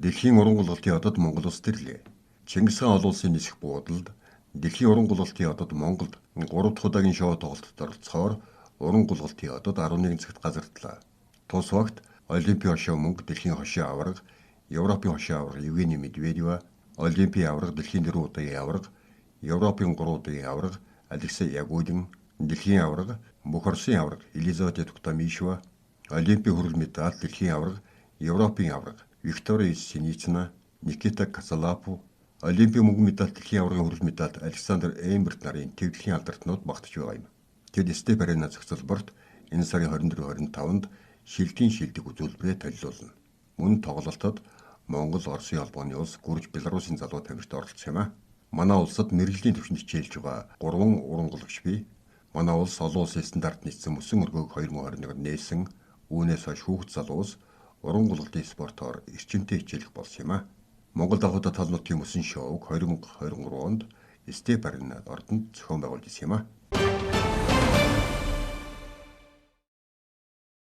Дэлхийн уран гулгалтын одод Монгол улс төрлөө. Чингис хаан олон улсын нисэх буудалд Дэлхийн уран гулгалтын одод Монголд 3 дахь удаагийн шоу тоглолтод оролцохоор уран гулгалтын одод 11 цагт газардлаа. Тус багт Олимпийн хошоо мөнгө Дэлхийн хошоо аварга, Европын хошоо аварга Евгений Медведева, Олимпийн аварга Дэлхийн 4 удаагийн аварга, Европын 3 удаагийн аварга Алексей Ягудин, Дэлхийн аварга бүх Оросын аварга Елизавета Туктамишева, Олимпийн хөрөл медаль Дэлхийн аварга, Европын аварга Виктория Синицына, Никита Кацалапов, Олимпийн мөнгөн медаль Дэлхийн аваргын хөрөл медаль Александр Эмберт нарын төвлөхийн алдартнууд багтж байгаа юм. Тэд Степ Арена зохицолборт энэ сарын 24-25-нд шилдийн шилдэг үзүүлбэрээ толилуулна. Мөн тоглолтод Монгол Оросын холбооны улс гүрж Белорусын залуу тамирчид оролцох юм а. Манай улсад мэргэжлийн түвшинд хичээлж байгаа 3 уран гулгч бий. Манай улс олон улсын стандарт нийцсэн мөсөн өргөөг 2021-нд нээсэн. Үүнээс хойш хүүхэд залуус уран гулгалтын спортоор эрчимтэй хичээлэх болсон юм а. Монгол давхад тал нутгийн мөсөн шоуг 2023 онд Степ Аренад Ордонд зохион байгуулж ирсэн юм а.